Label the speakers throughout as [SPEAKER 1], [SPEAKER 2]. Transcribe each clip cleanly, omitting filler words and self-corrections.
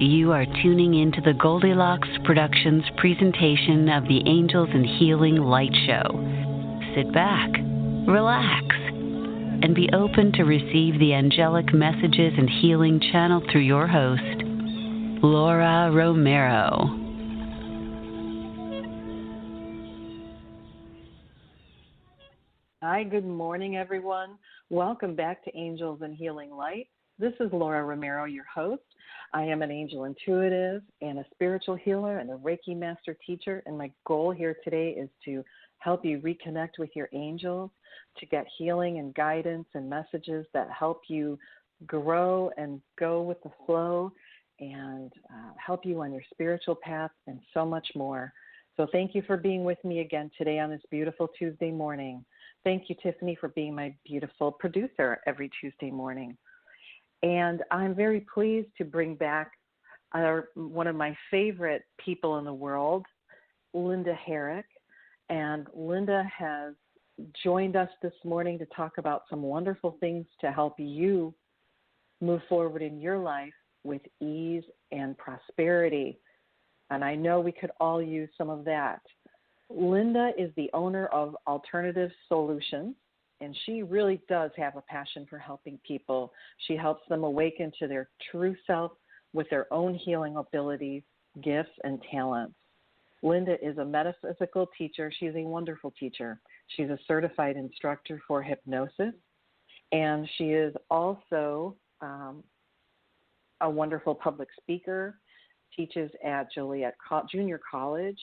[SPEAKER 1] You are tuning into the Goldilocks Productions presentation of the Angels and Healing Light Show. Sit back, relax, and be open to receive the angelic messages and healing channeled through your host, Laura Romeiro.
[SPEAKER 2] Hi, good morning, everyone. Welcome back to Angels and Healing Light. This is Laura Romeiro, your host. I am an angel intuitive and a spiritual healer and a Reiki Master teacher, and my goal here today is to help you reconnect with your angels, to get healing and guidance and messages that help you grow and go with the flow and help you on your spiritual path and so much more. So thank you for being with me again today on this beautiful Tuesday morning. Thank you, Tiffany, for being my beautiful producer every Tuesday morning. And I'm very pleased to bring back one of my favorite people in the world, Linda Herrick. And Linda has joined us this morning to talk about some wonderful things to help you move forward in your life with ease and prosperity. And I know we could all use some of that. Linda is the owner of Alternative Soulutions, and she really does have a passion for helping people. She helps them awaken to their true self with their own healing abilities, gifts, and talents. Linda is a metaphysical teacher. She's a wonderful teacher. She's a certified instructor for hypnosis, and she is also a wonderful public speaker, teaches at Joliet Junior College,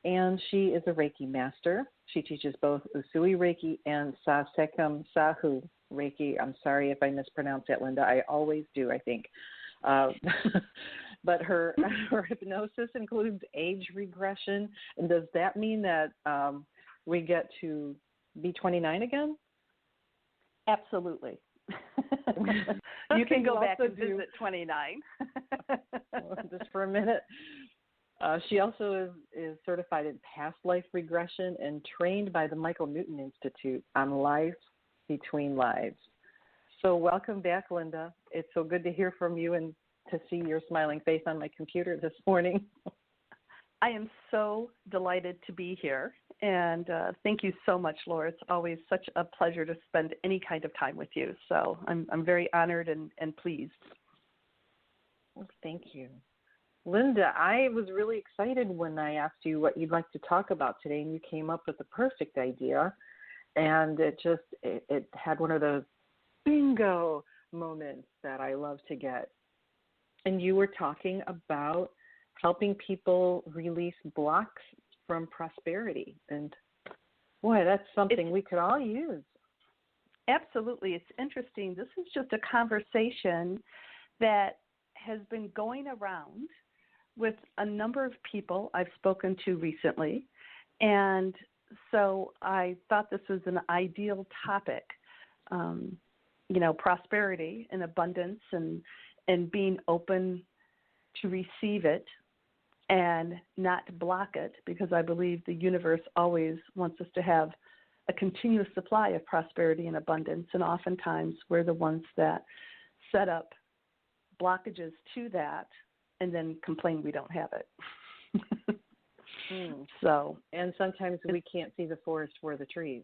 [SPEAKER 2] and she is a Reiki Master. She teaches both Usui Reiki and Sasekam Sahu Reiki. I'm sorry if I mispronounce that, Linda. I always do, I think. But her hypnosis includes age regression. And does that mean that we get to be 29 again?
[SPEAKER 3] Absolutely.
[SPEAKER 2] You
[SPEAKER 3] can go back and visit 29.
[SPEAKER 2] Just for a minute. She also is certified in past life regression and trained by the Michael Newton Institute on life between lives. So welcome back, Linda. It's so good to hear from you and to see your smiling face on my computer this morning.
[SPEAKER 3] I am so delighted to be here, and thank you so much, Laura. It's always such a pleasure to spend any kind of time with you. So I'm very honored and pleased.
[SPEAKER 2] Well, thank you. Linda, I was really excited when I asked you what you'd like to talk about today, and you came up with the perfect idea, and it had one of those bingo moments that I love to get. And you were talking about helping people release blocks from prosperity, and boy, that's something we could all use.
[SPEAKER 3] Absolutely. It's interesting. This is just a conversation that has been going around with a number of people I've spoken to recently, and so I thought this was an ideal topic, prosperity and abundance and being open to receive it and not block it, because I believe the universe always wants us to have a continuous supply of prosperity and abundance, and oftentimes we're the ones that set up blockages to that and then complain we don't have it. So,
[SPEAKER 2] and sometimes we can't see the forest for the trees.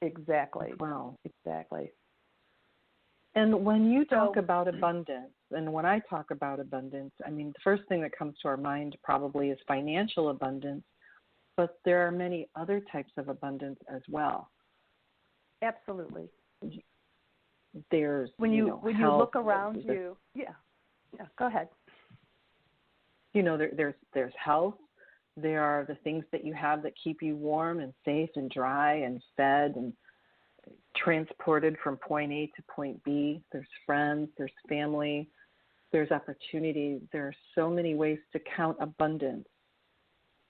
[SPEAKER 3] Exactly.
[SPEAKER 2] Wow.
[SPEAKER 3] Exactly.
[SPEAKER 2] And when you talk about abundance, and when I talk about abundance, I mean, the first thing that comes to our mind probably is financial abundance, but there are many other types of abundance as well.
[SPEAKER 3] Absolutely.
[SPEAKER 2] There's
[SPEAKER 3] when you
[SPEAKER 2] health,
[SPEAKER 3] look around you, go ahead.
[SPEAKER 2] There's health. There are the things that you have that keep you warm and safe and dry and fed and transported from point A to point B. There's friends, there's family, there's opportunity. There are so many ways to count abundance.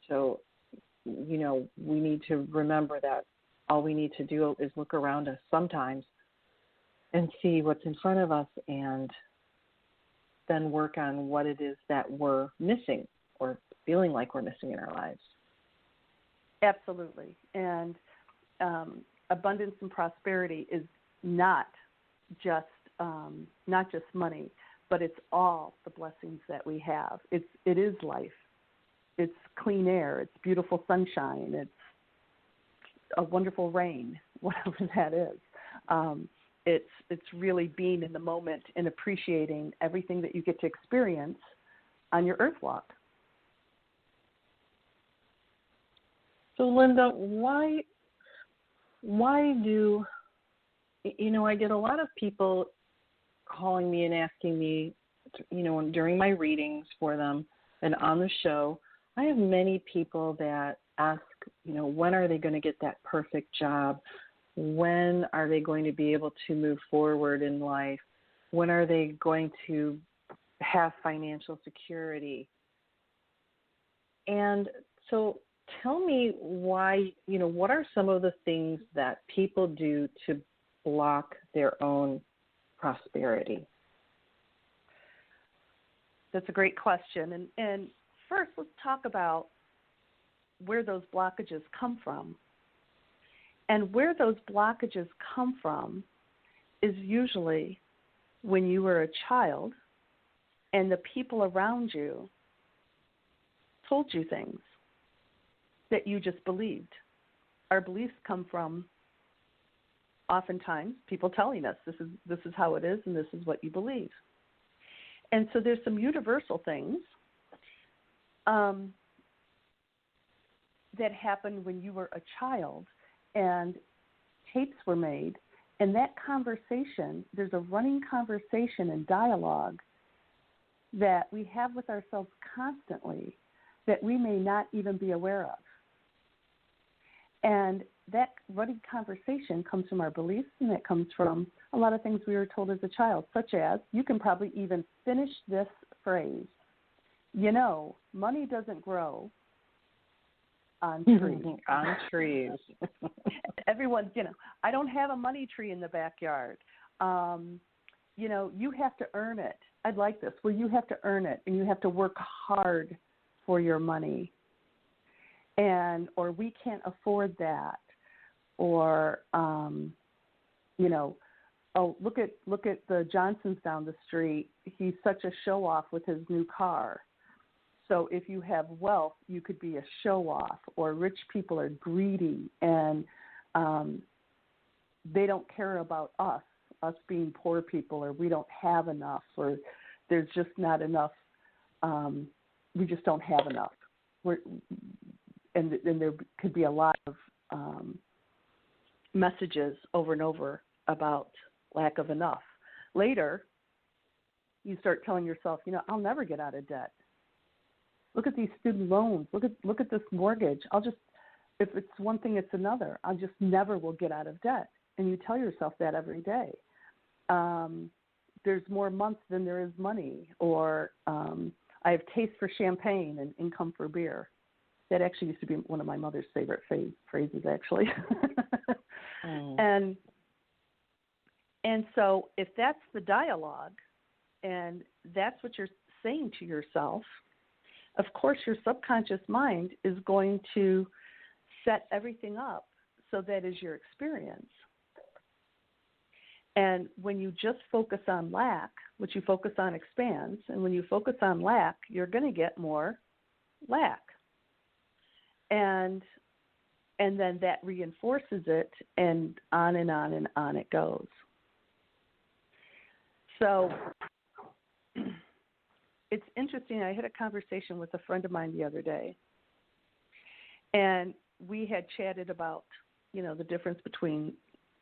[SPEAKER 2] So, we need to remember that all we need to do is look around us sometimes and see what's in front of us and then work on what it is that we're missing or feeling like we're missing in our lives.
[SPEAKER 3] Absolutely. And abundance and prosperity is not just money, but it's all the blessings that we have. It is life. It's clean air. It's beautiful sunshine. It's a wonderful rain, whatever that is. It's really being in the moment and appreciating everything that you get to experience on your earth walk.
[SPEAKER 2] So, Linda, why do, I get a lot of people calling me and asking me, during my readings for them and on the show, I have many people that ask, when are they going to get that perfect job? When are they going to be able to move forward in life? When are they going to have financial security? And so tell me why, what are some of the things that people do to block their own prosperity?
[SPEAKER 3] That's a great question. And first, let's talk about where those blockages come from. And where those blockages come from is usually when you were a child and the people around you told you things that you just believed. Our beliefs come from oftentimes people telling us this is how it is and this is what you believe. And so there's some universal things that happened when you were a child and tapes were made, and that conversation, there's a running conversation and dialogue that we have with ourselves constantly that we may not even be aware of. And that running conversation comes from our beliefs, and it comes from a lot of things we were told as a child, such as, you can probably even finish this phrase, money doesn't grow on trees.
[SPEAKER 2] On trees.
[SPEAKER 3] Everyone, I don't have a money tree in the backyard. You have to earn it. I'd like this. Well, you have to earn it, and you have to work hard for your money. Or we can't afford that. Or, look at the Johnsons down the street. He's such a show-off with his new car. So if you have wealth, you could be a show-off, or rich people are greedy, and they don't care about us being poor people, or we don't have enough, or there's just not enough. We just don't have enough. And there could be a lot of messages over and over about lack of enough. Later, you start telling yourself, I'll never get out of debt. Look at these student loans. Look at this mortgage. If it's one thing, it's another. I just never will get out of debt. And you tell yourself that every day. There's more months than there is money. Or I have taste for champagne and income for beer. That actually used to be one of my mother's favorite phrases, actually. And so if that's the dialogue and that's what you're saying to yourself, of course your subconscious mind is going to set everything up so that is your experience. And when you just focus on lack, what you focus on expands. And when you focus on lack, you're going to get more lack. And then that reinforces it, and on and on and on it goes. So it's interesting. I had a conversation with a friend of mine the other day, and we had chatted about, the difference between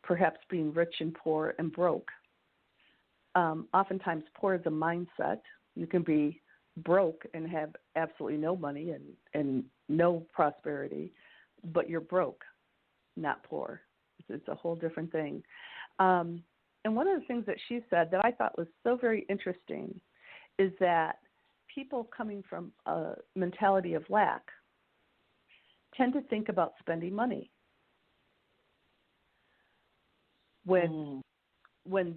[SPEAKER 3] perhaps being rich and poor and broke. Oftentimes, poor is a mindset. You can be broke and have absolutely no money and no prosperity, but you're broke, not poor. It's a whole different thing. And one of the things that she said that I thought was so very interesting is that people coming from a mentality of lack tend to think about spending money. When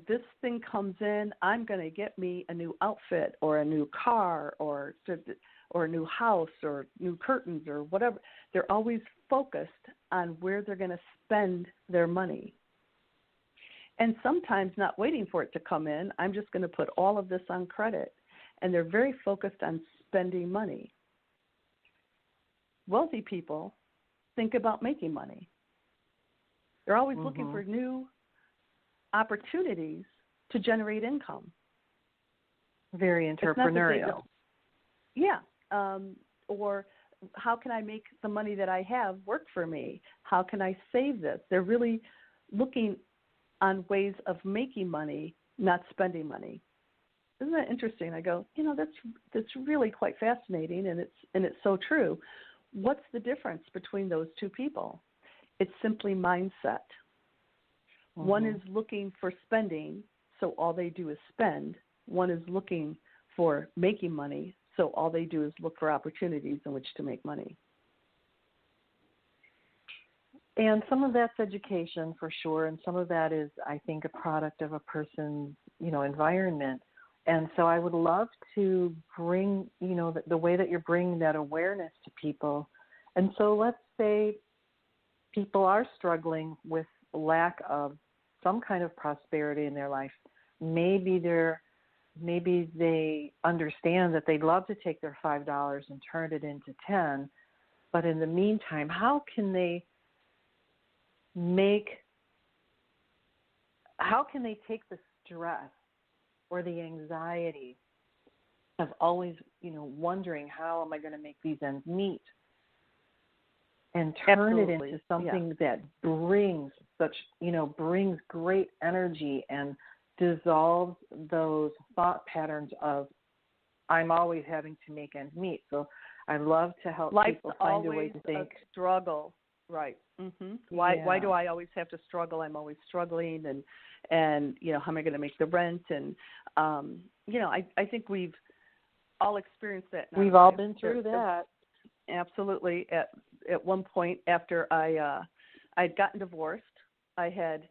[SPEAKER 3] this thing comes in, I'm going to get me a new outfit or a new car or a new house or new curtains or whatever. They're always focused on where they're going to spend their money. And sometimes not waiting for it to come in, I'm just going to put all of this on credit. And they're very focused on spending money. Wealthy people think about making money. They're always looking for new opportunities to generate income.
[SPEAKER 2] Very entrepreneurial.
[SPEAKER 3] Yeah. Or how can I make the money that I have work for me? How can I save this? They're really looking on ways of making money, not spending money. Isn't that interesting? I go, that's really quite fascinating, and it's so true. What's the difference between those two people? It's simply mindset. One is looking for spending, so all they do is spend. One is looking for making money, so all they do is look for opportunities in which to make money.
[SPEAKER 2] And some of that's education for sure, and some of that is, I think, a product of a person's, environment. And so I would love to bring, the way that you're bringing that awareness to people. And so let's say people are struggling with lack of some kind of prosperity in their life. Maybe they understand that they'd love to take their $5 and turn it into 10, but in the meantime, how can they take the stress or the anxiety of always, wondering how am I going to make these ends meet, and turn it into something that brings brings great energy and dissolves those thought patterns of I'm always having to make ends meet. So I love to help people find a way to think.
[SPEAKER 3] Life's always a struggle, right? Why do I always have to struggle? I'm always struggling, and how am I going to make the rent? And I think we've all experienced that.
[SPEAKER 2] We've all been through that.
[SPEAKER 3] Absolutely. At one point, after I'd gotten divorced, I had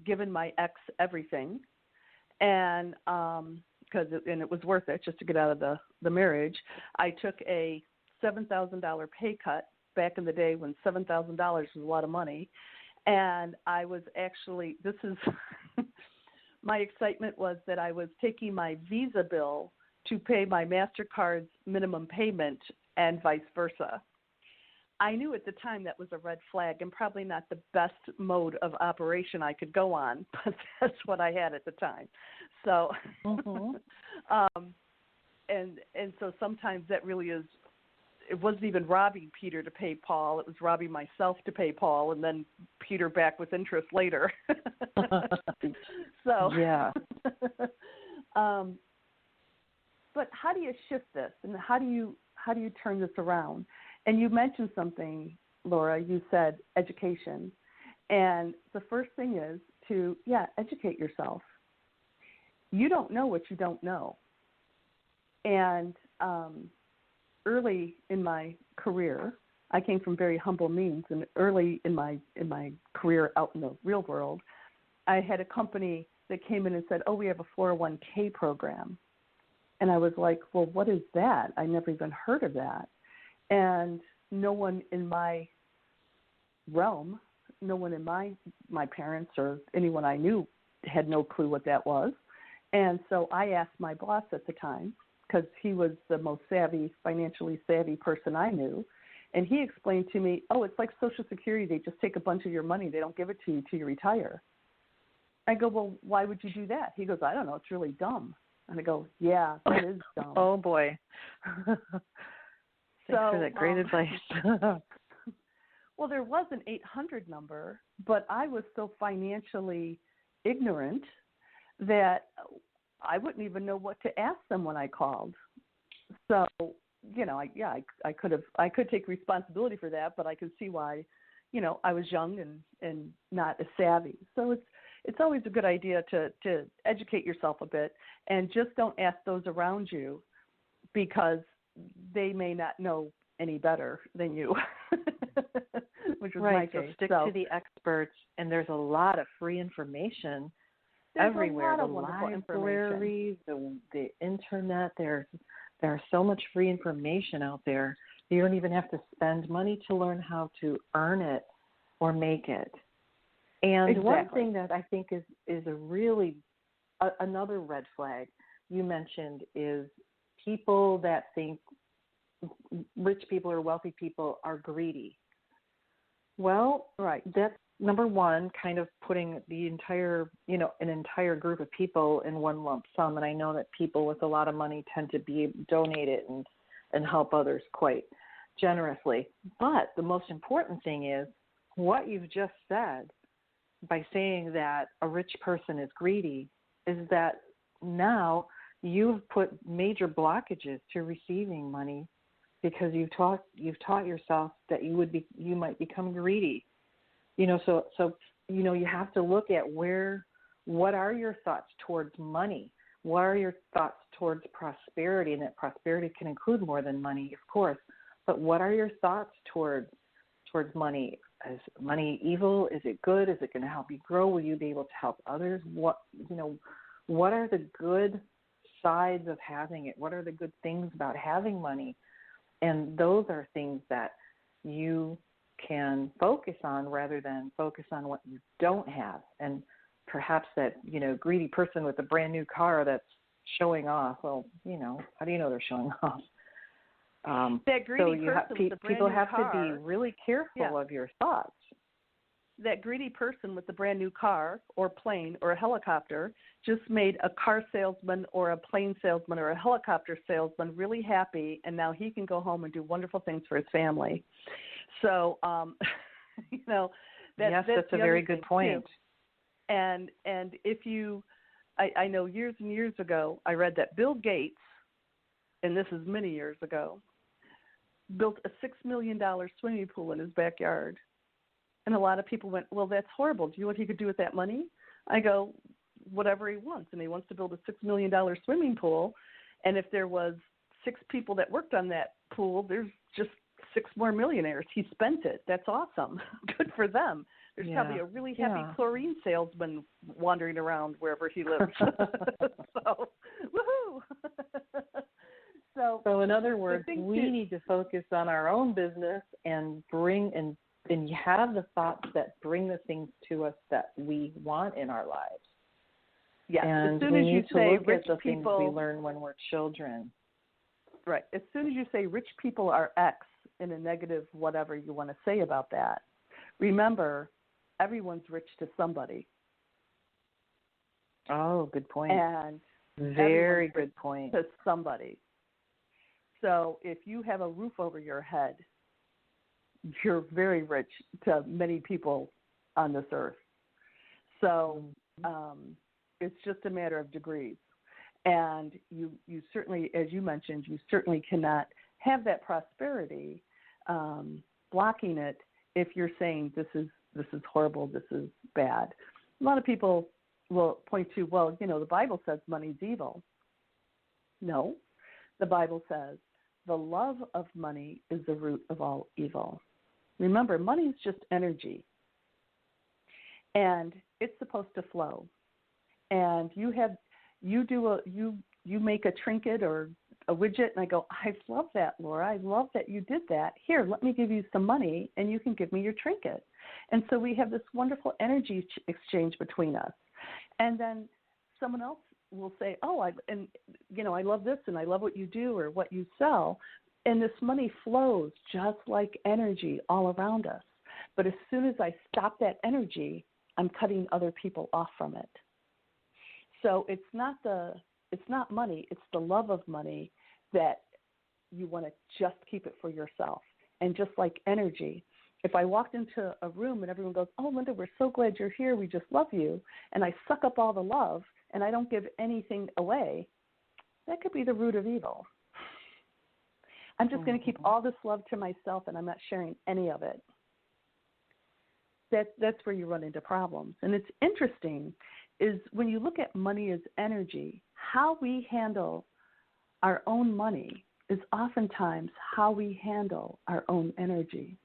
[SPEAKER 3] given my ex everything, and it was worth it just to get out of the marriage. I took a $7,000 pay cut back in the day when $7,000 was a lot of money, and I was actually my excitement was that I was taking my Visa bill to pay my MasterCard's minimum payment and vice versa. I knew at the time that was a red flag and probably not the best mode of operation I could go on, but that's what I had at the time. So, and so sometimes that really is, it wasn't even robbing Peter to pay Paul. It was robbing myself to pay Paul, and then Peter back with interest later. So,
[SPEAKER 2] yeah.
[SPEAKER 3] But how do you shift this, and how do you turn this around? And you mentioned something, Laura. You said education, and the first thing is to educate yourself. You don't know what you don't know, and early in my career, I came from very humble means, and early in my career out in the real world, I had a company that came in and said, "Oh, we have a 401k program," and I was like, "Well, what is that? I never even heard of that." And no one in my realm, no one in my parents or anyone I knew had no clue what that was. And so I asked my boss at the time, because he was the most financially savvy person I knew, and he explained to me, "Oh, it's like Social Security. They just take a bunch of your money. They don't give it to you till you retire." I go, "Well, why would you do that?" He goes, "I don't know. It's really dumb." And I go, "Yeah, that is dumb."
[SPEAKER 2] Oh, boy. Thanks for that great advice.
[SPEAKER 3] Well, there was an 800 number, but I was so financially ignorant that I wouldn't even know what to ask them when I called. So, I could take responsibility for that, but I could see why, I was young and not as savvy. So it's always a good idea to educate yourself a bit, and just don't ask those around you, because they may not know any better than you, which was my case.
[SPEAKER 2] Stick to the experts, and there's a lot of free information everywhere.
[SPEAKER 3] A lot of wonderful
[SPEAKER 2] libraries, the internet. There's so much free information out there. You don't even have to spend money to learn how to earn it or make it. And one thing that I think is a really another red flag you mentioned is people that think rich people or wealthy people are greedy. Well, that's number one, kind of putting the entire, an entire group of people in one lump sum. And I know that people with a lot of money tend to donate it and help others quite generously. But the most important thing is what you've just said by saying that a rich person is greedy is that now you've put major blockages to receiving money because you've taught yourself that you might become greedy. So you have to look at what are your thoughts towards money? What are your thoughts towards prosperity? And that prosperity can include more than money, of course. But what are your thoughts towards money? Is money evil? Is it good? Is it going to help you grow? Will you be able to help others? What are the good sides of having it? What are the good things about having money? And those are things that you can focus on rather than focus on what you don't have. And perhaps that, greedy person with a brand new car that's showing off. Well, how do you know they're showing off?
[SPEAKER 3] That greedy
[SPEAKER 2] people have to be really careful of your thoughts.
[SPEAKER 3] That greedy person with the brand new car or plane or a helicopter just made a car salesman or a plane salesman or a helicopter salesman really happy, and now he can go home and do wonderful things for his family. So, that's
[SPEAKER 2] a very good point.
[SPEAKER 3] Too. And if I know years and years ago, I read that Bill Gates, and this is many years ago, built a $6 million swimming pool in his backyard. And a lot of people went, well, that's horrible. Do you know what he could do with that money? I go, whatever he wants. And he wants to build a $6 million swimming pool. And if there was 6 people that worked on that pool, there's just 6 more millionaires. He spent it. That's awesome. Good for them. There's probably a really happy chlorine salesman wandering around wherever he lives. So, woohoo!
[SPEAKER 2] So in other words, we need to focus on our own business and and have the thoughts that bring the things to us that we want in our lives.
[SPEAKER 3] Yes,
[SPEAKER 2] and
[SPEAKER 3] as soon
[SPEAKER 2] we
[SPEAKER 3] as
[SPEAKER 2] need
[SPEAKER 3] you
[SPEAKER 2] to
[SPEAKER 3] say
[SPEAKER 2] look
[SPEAKER 3] rich
[SPEAKER 2] at the
[SPEAKER 3] people,
[SPEAKER 2] things we learn when we're children.
[SPEAKER 3] Right. As soon as you say rich people are X in a negative whatever you want to say about that, remember, everyone's rich to somebody.
[SPEAKER 2] Oh, good point.
[SPEAKER 3] And
[SPEAKER 2] very good point.
[SPEAKER 3] To somebody. So if you have a roof over your head, you're very rich to many people on this earth. So it's just a matter of degrees. And you certainly, as you mentioned, you certainly cannot have that prosperity blocking it if you're saying this is horrible, this is bad. A lot of people will point to, well, the Bible says money's evil. No, the Bible says the love of money is the root of all evil. Remember, money is just energy, and it's supposed to flow. And you make a trinket or a widget, and I go, I love that, Laura. I love that you did that. Here, let me give you some money, and you can give me your trinket. And so we have this wonderful energy exchange between us. And then someone else will say, oh, I love this, and I love what you do or what you sell. And this money flows just like energy all around us. But as soon as I stop that energy, I'm cutting other people off from it. So it's not money, it's the love of money that you want to just keep it for yourself. And just like energy, if I walked into a room and everyone goes, oh, Linda, we're so glad you're here, we just love you, and I suck up all the love and I don't give anything away, that could be the root of evil. I'm just going to keep all this love to myself, and I'm not sharing any of it. That's where you run into problems. And it's interesting is when you look at money as energy, how we handle our own money is oftentimes how we handle our own energy.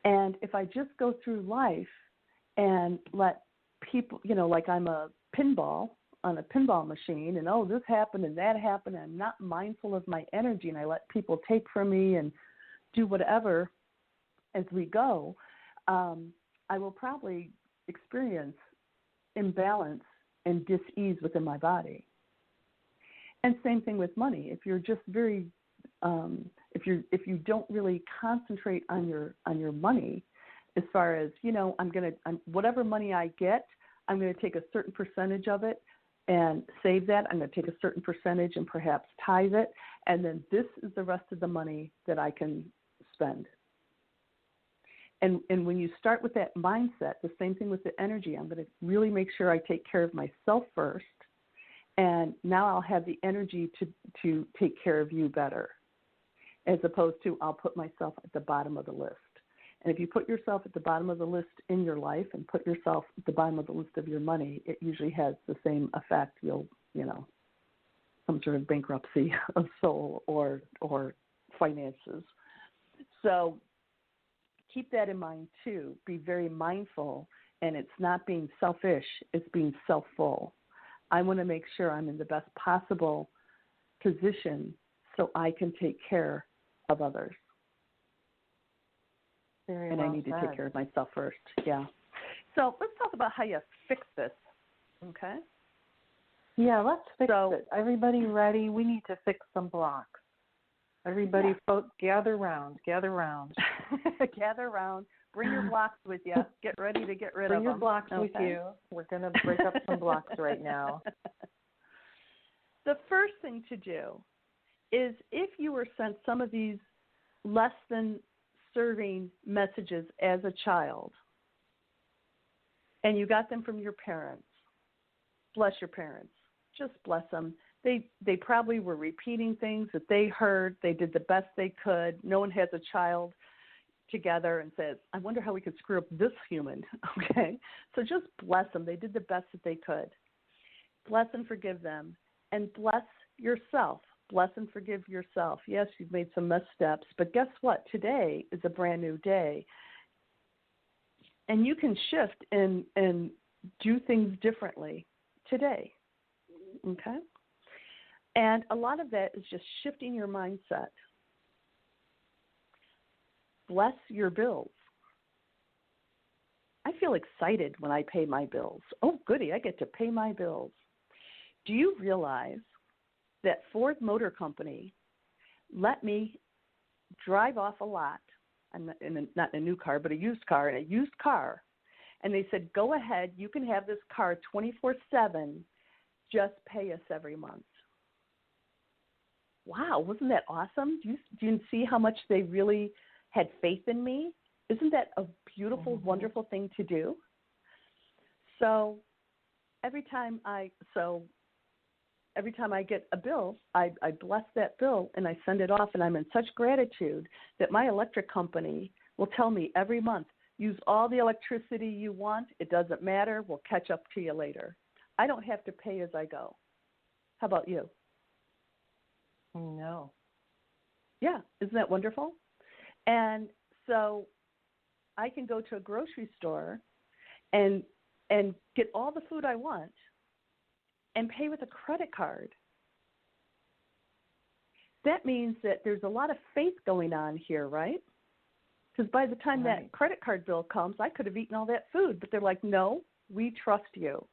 [SPEAKER 3] And if I just go through life and let people, like I'm a pinball on a pinball machine, and this happened and that happened, and I'm not mindful of my energy, and I let people take from me and do whatever as we go, I will probably experience imbalance and dis-ease within my body. And same thing with money. If you're just very, if you don't really concentrate on your money, as far as, whatever money I get, I'm going to take a certain percentage of it and save that. I'm going to take a certain percentage and perhaps tithe it, and then this is the rest of the money that I can spend. And when you start with that mindset, the same thing with the energy, I'm going to really make sure I take care of myself first, and now I'll have the energy to take care of you better, as opposed to I'll put myself at the bottom of the list. And if you put yourself at the bottom of the list in your life and put yourself at the bottom of the list of your money, it usually has the same effect. You'll, some sort of bankruptcy of soul or finances. So keep that in mind too. Be very mindful, and it's not being selfish, it's being self-full. I want to make sure I'm in the best possible position so I can take care of others.
[SPEAKER 2] Very
[SPEAKER 3] and
[SPEAKER 2] well
[SPEAKER 3] I need
[SPEAKER 2] said.
[SPEAKER 3] to take care of myself first. Yeah. So let's talk about how you fix this. Okay.
[SPEAKER 2] Yeah, let's fix it. Everybody ready? We need to fix some blocks. Everybody, folks, gather round. Gather round. Bring your blocks with you. Get ready to get rid of them. Bring your blocks with you. We're going to break up some blocks right now.
[SPEAKER 3] The first thing to do is, if you were sent some of these less than serving messages as a child, and you got them from your parents, bless your parents. Just bless them. They probably were repeating things that they heard. They did the best they could. No one has a child together and says, I wonder how we could screw up this human. Okay? So just bless them. They did the best that they could. Bless and forgive them. And bless yourself. Bless and forgive yourself. Yes, you've made some missteps, but guess what? Today is a brand new day. And you can shift and do things differently today. Okay? And a lot of that is just shifting your mindset. Bless your bills. I feel excited when I pay my bills. Oh, goody, I get to pay my bills. Do you realize that Ford Motor Company let me drive off a lot, not in a new car, but a used car, and they said, go ahead, you can have this car 24/7, just pay us every month. Wow, wasn't that awesome? Do you see how much they really had faith in me? Isn't that a beautiful, wonderful thing to do? So every time I get a bill, I bless that bill and I send it off, and I'm in such gratitude that my electric company will tell me every month, use all the electricity you want. It doesn't matter. We'll catch up to you later. I don't have to pay as I go. How about you?
[SPEAKER 2] No.
[SPEAKER 3] Yeah, isn't that wonderful? And so I can go to a grocery store and get all the food I want and pay with a credit card. That means that there's a lot of faith going on here, right? Because by the time that credit card bill comes, I could have eaten all that food. But they're like, no, we trust you.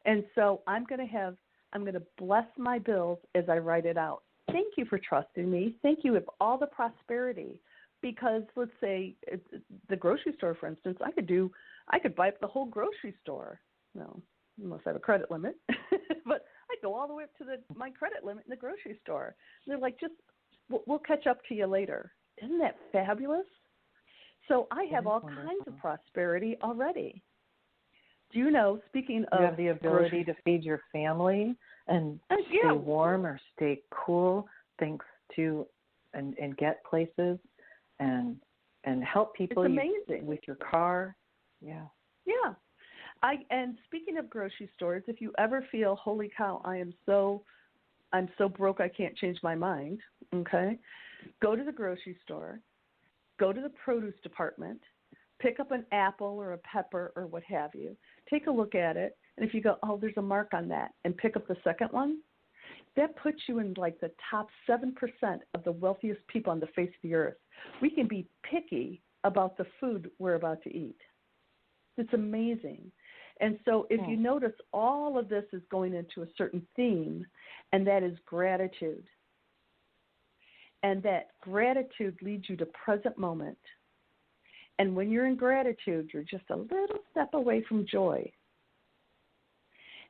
[SPEAKER 3] And so I'm going to bless my bills as I write it out. Thank you for trusting me. Thank you with all the prosperity. Because let's say the grocery store, for instance, I could buy up the whole grocery store. No, unless I have a credit limit. But I go all the way up to my credit limit in the grocery store. And they're like, we'll catch up to you later. Isn't that fabulous? So I have all kinds of prosperity already. Do you know, speaking of...
[SPEAKER 2] You have the ability to feed your family and stay warm or stay cool, thanks to, and get places and help people.
[SPEAKER 3] It's amazing.
[SPEAKER 2] With your car. Yeah.
[SPEAKER 3] Yeah. And speaking of grocery stores, if you ever feel, holy cow, I'm so broke I can't change my mind, okay? Go to the grocery store, go to the produce department, pick up an apple or a pepper or what have you, take a look at it, and if you go, oh, there's a mark on that, and pick up the second one, that puts you in like the top 7% of the wealthiest people on the face of the earth. We can be picky about the food we're about to eat. It's amazing. And so if you notice, all of this is going into a certain theme, and that is gratitude. And that gratitude leads you to present moment. And when you're in gratitude, you're just a little step away from joy.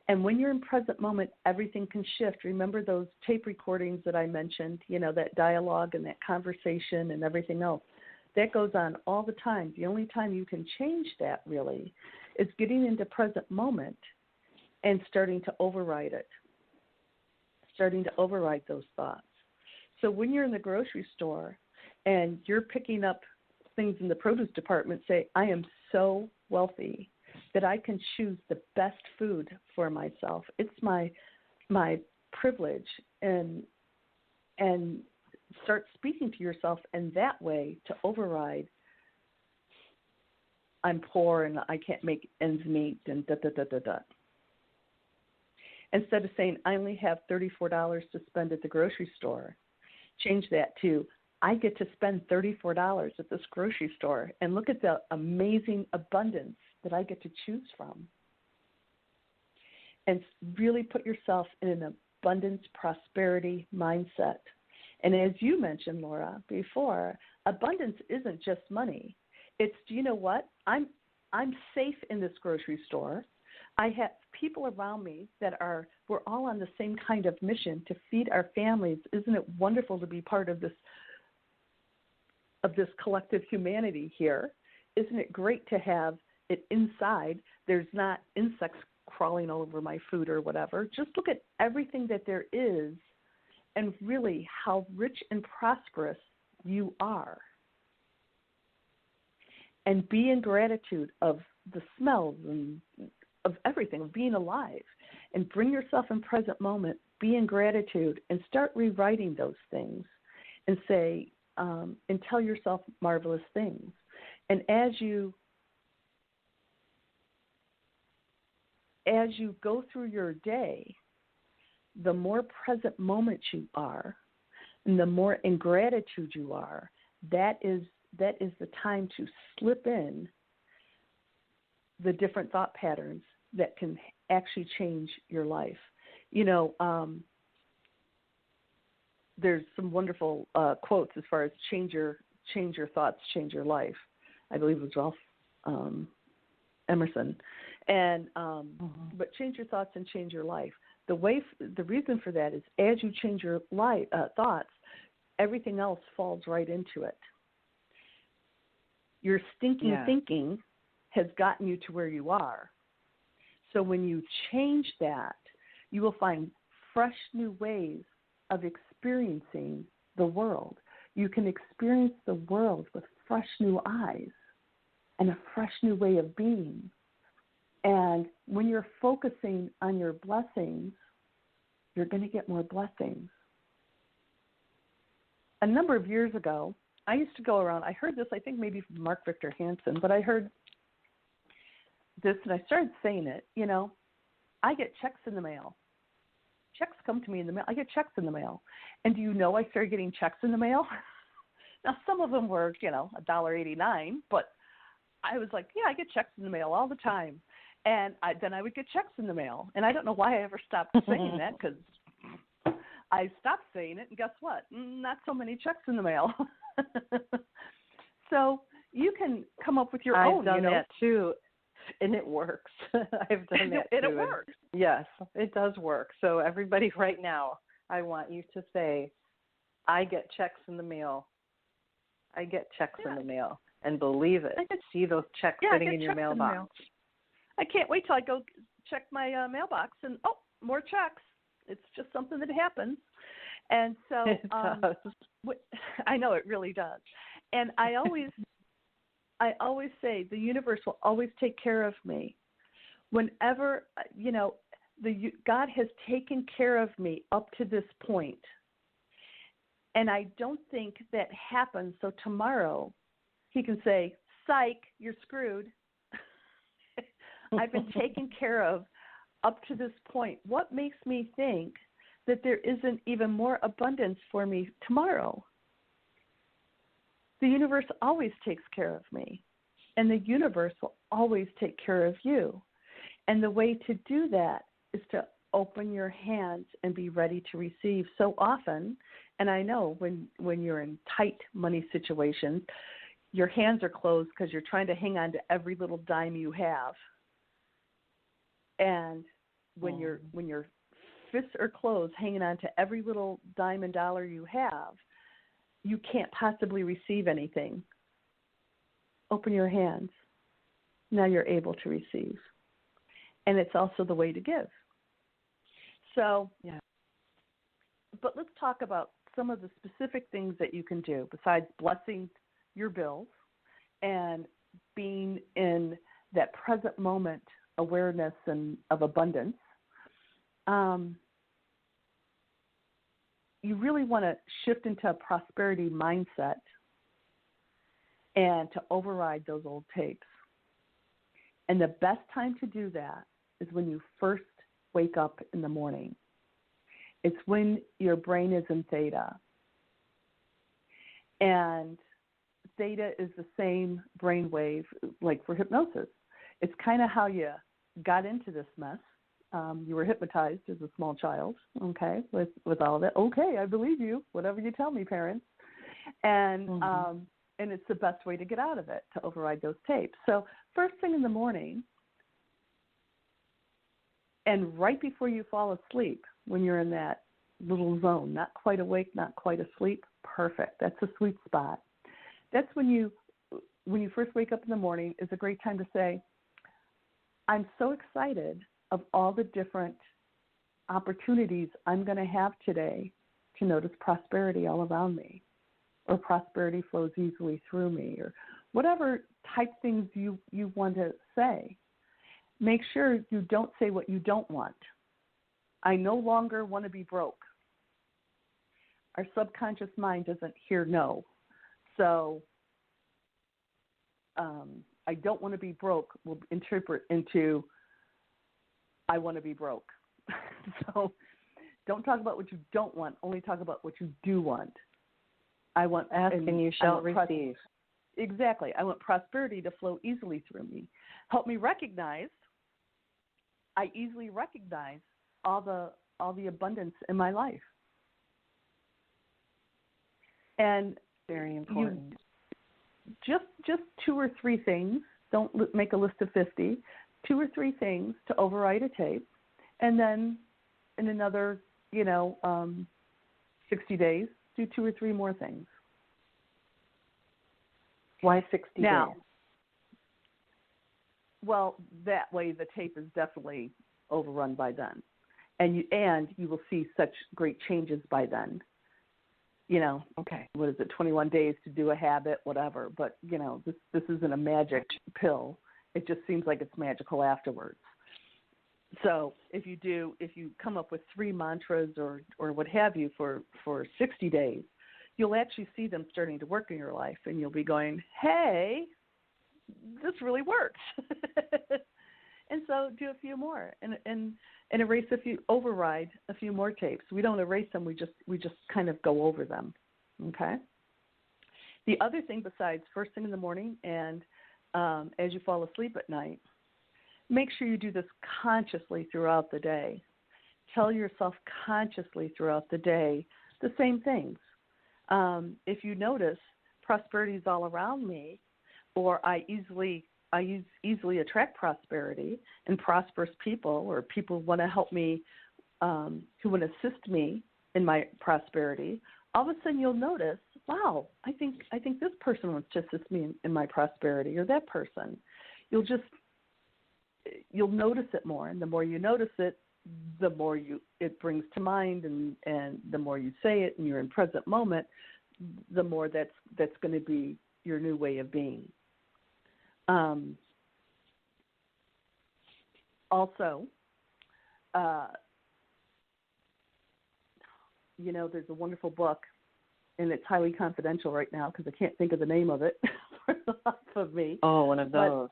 [SPEAKER 3] And when you're in present moment, everything can shift. Remember those tape recordings that I mentioned, that dialogue and that conversation and everything else. That goes on all the time. The only time you can change that, really, is getting into present moment and starting to override it, starting to override those thoughts. So when you're in the grocery store and you're picking up things in the produce department, say, I am so wealthy that I can choose the best food for myself. It's my privilege, and start speaking to yourself in that way to override, I'm poor and I can't make ends meet and da-da-da-da-da. Instead of saying, I only have $34 to spend at the grocery store, change that to, I get to spend $34 at this grocery store, and look at the amazing abundance that I get to choose from. And really put yourself in an abundance, prosperity mindset. And as you mentioned, Laura, before, abundance isn't just money. It's, do you know what? I'm safe in this grocery store. I have people around me we're all on the same kind of mission to feed our families. Isn't it wonderful to be part of this collective humanity here? Isn't it great to have it inside? There's not insects crawling all over my food or whatever. Just look at everything that there is and really how rich and prosperous you are. And be in gratitude of the smells and of everything, of being alive. And bring yourself in present moment, be in gratitude, and start rewriting those things and say, and tell yourself marvelous things. And as you go through your day, the more present moment you are, and the more in gratitude you are, that is the time to slip in the different thought patterns that can actually change your life. There's some wonderful quotes as far as change your thoughts, change your life. I believe it was Ralph Emerson. And but change your thoughts and change your life. The reason for that is as you change your thoughts, everything else falls right into it. Your stinking thinking has gotten you to where you are. So when you change that, you will find fresh new ways of experiencing the world. You can experience the world with fresh new eyes and a fresh new way of being. And when you're focusing on your blessings, you're going to get more blessings. A number of years ago, I used to go around, I heard this, I think maybe from Mark Victor Hansen, but I heard this and I started saying it, I get checks in the mail. Checks come to me in the mail. I get checks in the mail. And do you know I started getting checks in the mail? Now, some of them were, $1.89, but I was like, I get checks in the mail all the time. And then I would get checks in the mail. And I don't know why I ever stopped saying that, because I stopped saying it, and guess what? Not so many checks in the mail. So you can come up with your own.
[SPEAKER 2] I've done that too, and it works. I've done that too.
[SPEAKER 3] And it works.
[SPEAKER 2] Yes, it does work. So everybody right now, I want you to say, I get checks in the mail. I get checks in the mail. And believe it, see those checks sitting in your mailbox.
[SPEAKER 3] I can't wait till I go check my mailbox and, more checks. It's just something that happens. And so
[SPEAKER 2] it does.
[SPEAKER 3] I know it really does. And I always say the universe will always take care of me. Whenever, God has taken care of me up to this point. And I don't think that happens. So tomorrow he can say, psych, you're screwed. I've been taken care of up to this point. What makes me think that there isn't even more abundance for me tomorrow? The universe always takes care of me, and the universe will always take care of you. And the way to do that is to open your hands and be ready to receive. So often, and I know when you're in tight money situations, your hands are closed because you're trying to hang on to every little dime you have. And when your fists are closed, hanging on to every little dime and dollar you have, you can't possibly receive anything. Open your hands. Now you're able to receive. And it's also the way to give. So, yeah. But let's talk about some of the specific things that you can do besides blessing your bills and being in that present moment awareness and of abundance. You really want to shift into a prosperity mindset and to override those old tapes. And the best time to do that is when you first wake up in the morning. It's when your brain is in theta. And theta is the same brain wave like for hypnosis. It's kind of how you got into this mess. You were hypnotized as a small child, okay, with all of it. Okay, I believe you, whatever you tell me, parents. And and it's the best way to get out of it, to override those tapes. So first thing in the morning and right before you fall asleep, when you're in that little zone, not quite awake, not quite asleep, perfect. That's a sweet spot. That's when you first wake up in the morning is a great time to say, I'm so excited of all the different opportunities I'm going to have today to notice prosperity all around me, or prosperity flows easily through me, or whatever type things you want to say. Make sure you don't say what you don't want. I no longer want to be broke. Our subconscious mind doesn't hear no. So I don't want to be broke will interpret into I want to be broke. So don't talk about what you don't want. Only talk about what you do want. I want
[SPEAKER 2] ask and you shall receive.
[SPEAKER 3] Exactly. I want prosperity to flow easily through me. Help me recognize. I easily recognize all the abundance in my life. And
[SPEAKER 2] very important.
[SPEAKER 3] Just 2 or 3 things. Don't make a list of 50. 2 or 3 things to override a tape, and then in another, 60 days, do 2 or 3 more things.
[SPEAKER 2] Why 60
[SPEAKER 3] now,
[SPEAKER 2] days?
[SPEAKER 3] Well, that way the tape is definitely overrun by then, and you will see such great changes by then. Okay, what is it? 21 days to do a habit, whatever. But this isn't a magic pill. It just seems like it's magical afterwards. So if you come up with 3 mantras or what have you for 60 days, you'll actually see them starting to work in your life, and you'll be going, hey, this really works. And so do a few more and override a few more tapes. We don't erase them. We just kind of go over them. Okay. The other thing besides first thing in the morning and as you fall asleep at night, make sure you do this consciously throughout the day. Tell yourself consciously throughout the day the same things. If you notice prosperity is all around me, or I easily attract prosperity and prosperous people, or people want to help me, who want to assist me in my prosperity, all of a sudden you'll notice, wow, I think this person wants to assist me in my prosperity, or that person. You'll notice it more, and the more you notice it, the more it brings to mind, and the more you say it, and you're in present moment, the more that's going to be your new way of being. Also, there's a wonderful book, and it's highly confidential right now because I can't think of the name of it for the life of me.
[SPEAKER 2] Oh, one of those.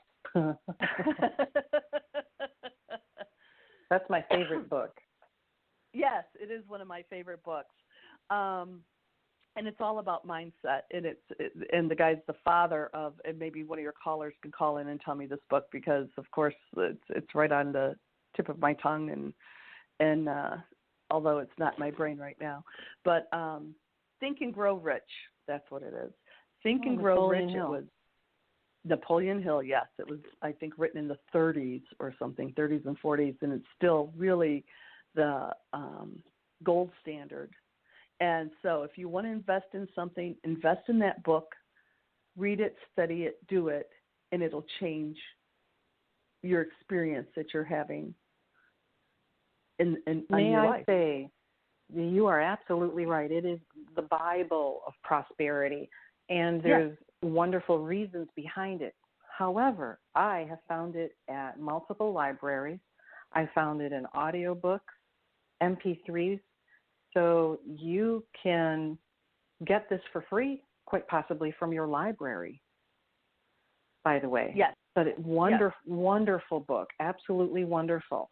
[SPEAKER 2] That's my favorite book.
[SPEAKER 3] Yes, it is one of my favorite books. And it's all about mindset. And the guy's the father of, and maybe one of your callers can call in and tell me this book, because of course it's right on the tip of my tongue, and although it's not my brain right now, but Think and Grow Rich. That's what it is. Think and Grow Rich. It was Napoleon Hill. Yes, it was, I think, written in the 30s or something, 30s and 40s, and it's still really the gold standard. And so if you want to invest in something, invest in that book, read it, study it, do it, and it'll change your experience that you're having in your life.
[SPEAKER 2] May I say, you are absolutely right. It is the Bible of prosperity, and there's wonderful reasons behind it. However, I have found it at multiple libraries. I found it in audiobooks, MP3s, so you can get this for free, quite possibly from your library, by the way.
[SPEAKER 3] Yes.
[SPEAKER 2] But wonderful book, absolutely wonderful.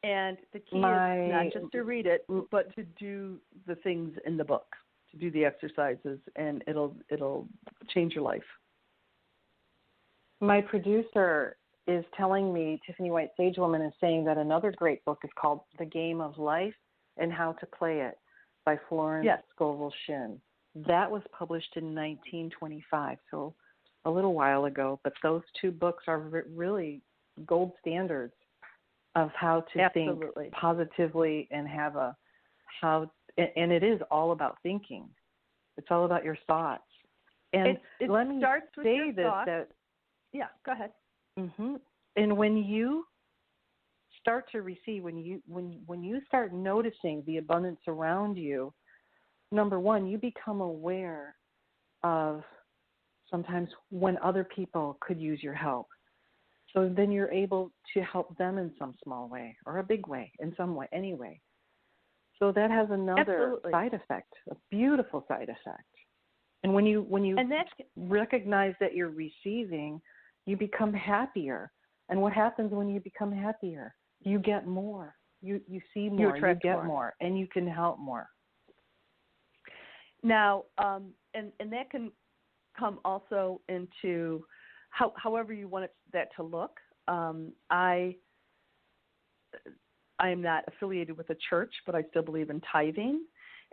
[SPEAKER 3] And the key is not just to read it, but to do the things in the book, to do the exercises, and it'll change your life.
[SPEAKER 2] My producer is telling me, Tiffany White Sagewoman is saying that another great book is called The Game of Life and How to Play It by Florence Scovel Shinn. That was published in 1925, so a little while ago. But those two books are really gold standards of how to think positively and and it is all about thinking. It's all about your thoughts. And
[SPEAKER 3] it
[SPEAKER 2] let me
[SPEAKER 3] starts with
[SPEAKER 2] say
[SPEAKER 3] your
[SPEAKER 2] this
[SPEAKER 3] thoughts.
[SPEAKER 2] that
[SPEAKER 3] go ahead.
[SPEAKER 2] Mm-hmm. And when you start to receive, when you start noticing the abundance around you, number one, you become aware of sometimes when other people could use your help. So then you're able to help them in some small way or a big way, in some way, anyway. So that has another side effect, a beautiful side effect. And when you recognize that you're receiving, you become happier. And what happens when you become happier? You get more. You see more, you get more, and you can help more.
[SPEAKER 3] Now, and that can come also into however you want that to look. I am not affiliated with a church, but I still believe in tithing.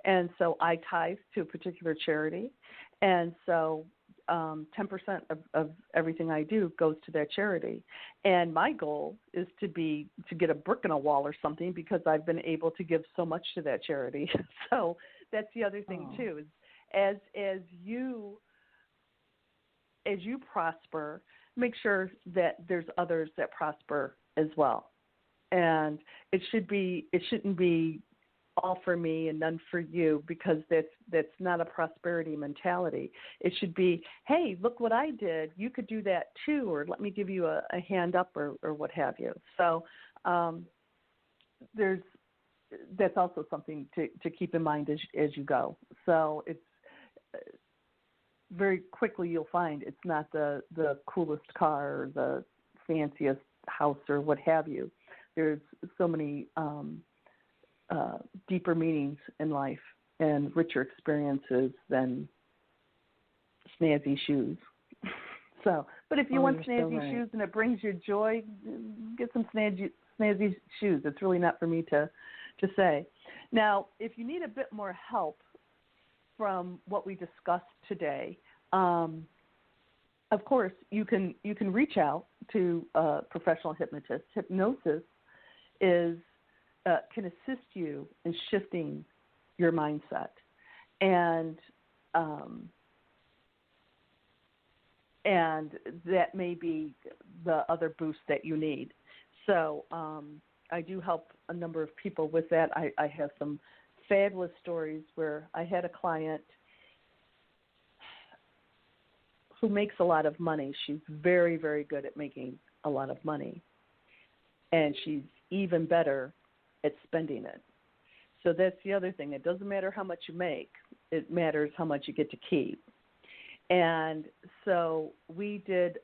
[SPEAKER 3] And so I tithe to a particular charity. And so 10% of everything I do goes to that charity. And my goal is to get a brick in a wall or something, because I've been able to give so much to that charity. So that's the other thing too, is as you prosper, make sure that there's others that prosper as well. And it shouldn't be all for me and none for you, because that's not a prosperity mentality. It should be, hey, look what I did. You could do that too, or let me give you a hand up, or what have you. So that's also something to keep in mind as you go. So it's very quickly you'll find it's not the coolest car or the fanciest house or what have you. There's so many deeper meanings in life and richer experiences than snazzy shoes. So, but if you want snazzy shoes and it brings you joy, get some snazzy shoes. It's really not for me to say. Now, if you need a bit more help from what we discussed today, of course, you can reach out to a professional hypnotist. Hypnosis can assist you in shifting your mindset, and that may be the other boost that you need. So I do help a number of people with that. I have some fabulous stories where I had a client who makes a lot of money. She's very, very good at making a lot of money, and she's even better at spending it. So that's the other thing. It doesn't matter how much you make. It matters how much you get to keep. And so we did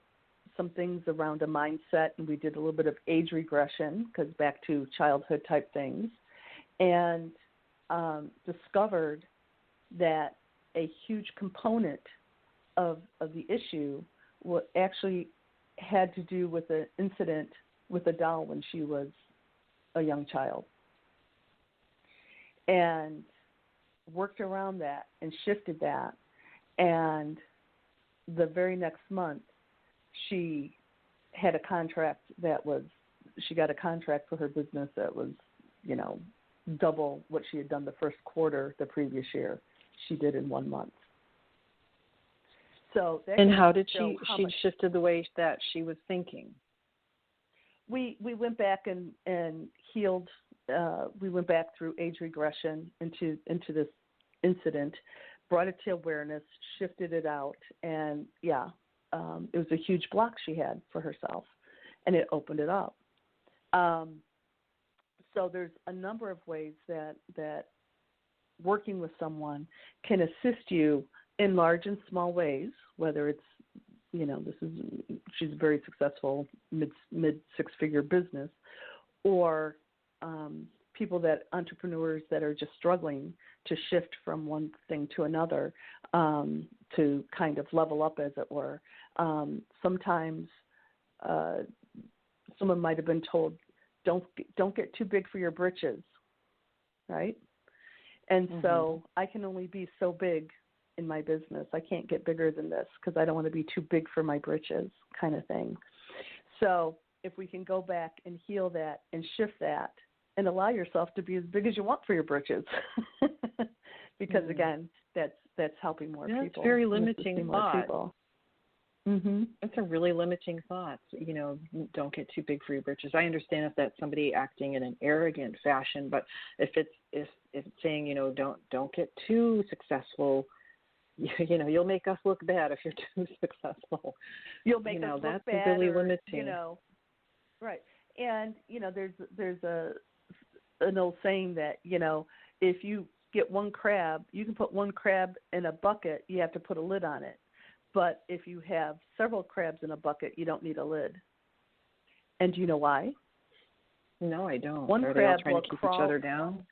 [SPEAKER 3] some things around a mindset, and we did a little bit of age regression, because back to childhood type things, and discovered that a huge component of the issue actually had to do with an incident with a doll when she was a young child, and worked around that and shifted that. And the very next month, she had a contract she got a contract for her business that was, double what she had done the first quarter the previous year. She did in 1 month. So
[SPEAKER 2] and how did she shifted the way that she was thinking?
[SPEAKER 3] We went back and healed. We went back through age regression into this incident, brought it to awareness, shifted it out, and it was a huge block she had for herself, and it opened it up. So there's a number of ways that working with someone can assist you in large and small ways, whether it's, she's a very successful mid six-figure business, or entrepreneurs that are just struggling to shift from one thing to another, to kind of level up, as it were. Sometimes someone might have been told, don't get too big for your britches, right? And so I can only be so big in my business. I can't get bigger than this because I don't want to be too big for my britches, kind of thing. So if we can go back and heal that and shift that and allow yourself to be as big as you want for your britches, because again, that's helping more people.
[SPEAKER 2] That's very limiting thought.
[SPEAKER 3] Mm-hmm.
[SPEAKER 2] That's a really limiting thought. Don't get too big for your britches. I understand if that's somebody acting in an arrogant fashion, but if it's saying, don't get too successful, you'll make us look bad if you're too successful.
[SPEAKER 3] You'll make us look bad.
[SPEAKER 2] That's really limiting.
[SPEAKER 3] Right. And there's an old saying that if you get one crab, you can put one crab in a bucket. You have to put a lid on it. But if you have several crabs in a bucket, you don't need a lid. And do you know why?
[SPEAKER 2] No, I don't.
[SPEAKER 3] One
[SPEAKER 2] Are
[SPEAKER 3] crab
[SPEAKER 2] they all trying
[SPEAKER 3] will
[SPEAKER 2] to keep
[SPEAKER 3] crawl,
[SPEAKER 2] each other down?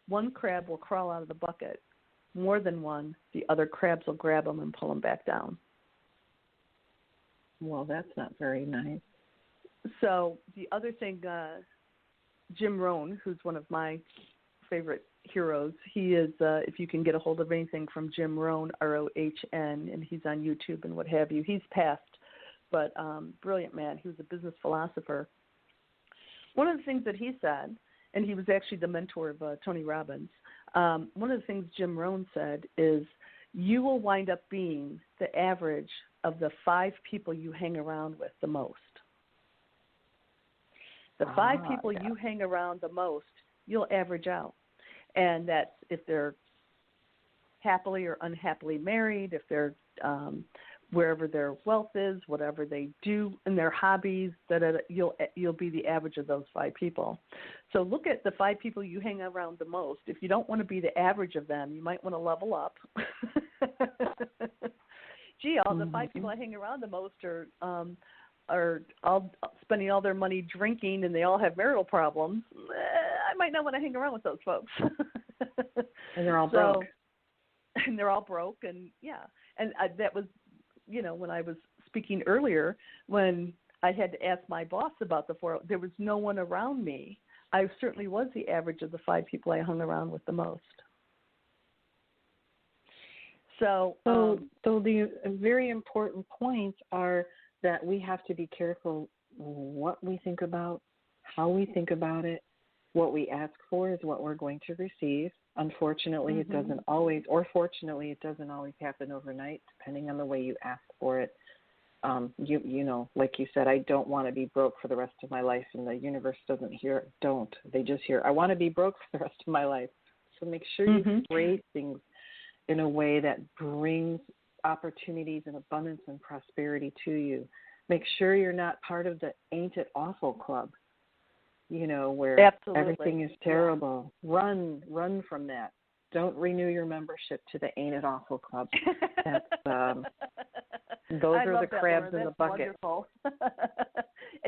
[SPEAKER 3] One crab will crawl out of the bucket. More than one, the other crabs will grab them and pull them back down.
[SPEAKER 2] Well, that's not very nice.
[SPEAKER 3] So the other thing, Jim Rohn, who's one of my favorite heroes, he is, if you can get a hold of anything from Jim Rohn, R-O-H-N, and he's on YouTube and what have you. He's passed, but brilliant man. He was a business philosopher. One of the things that he said, and he was actually the mentor of Tony Robbins, one of the things Jim Rohn said is, you will wind up being the average of the 5 people you hang around with the most. The 5 people you hang around the most, you'll average out. And that's if they're happily or unhappily married, if they're wherever their wealth is, whatever they do in their hobbies, you'll be the average of those 5 people. So look at the 5 people you hang around the most. If you don't want to be the average of them, you might want to level up. Gee, all the 5 people I hang around the most are all spending all their money drinking, and they all have marital problems. I might not want to hang around with those folks.
[SPEAKER 2] And they're all broke.
[SPEAKER 3] And they're all broke, and that was, when I was speaking earlier, when I had to ask my boss about there was no one around me. I certainly was the average of the 5 people I hung around with the most. So
[SPEAKER 2] the very important points are that we have to be careful what we think about, how we think about it. What we ask for is what we're going to receive. Unfortunately, it doesn't always, or fortunately, it doesn't always happen overnight, depending on the way you ask for it. Like you said, I don't want to be broke for the rest of my life, and the universe doesn't hear, don't. They just hear, I want to be broke for the rest of my life. So make sure you phrase things in a way that brings opportunities and abundance and prosperity to you. Make sure you're not part of the ain't it awful club, where
[SPEAKER 3] Absolutely.
[SPEAKER 2] everything is terrible. Yeah. Run from that. Don't renew your membership to the ain't it awful club. That's, those are the crabs in the bucket.
[SPEAKER 3] Wonderful.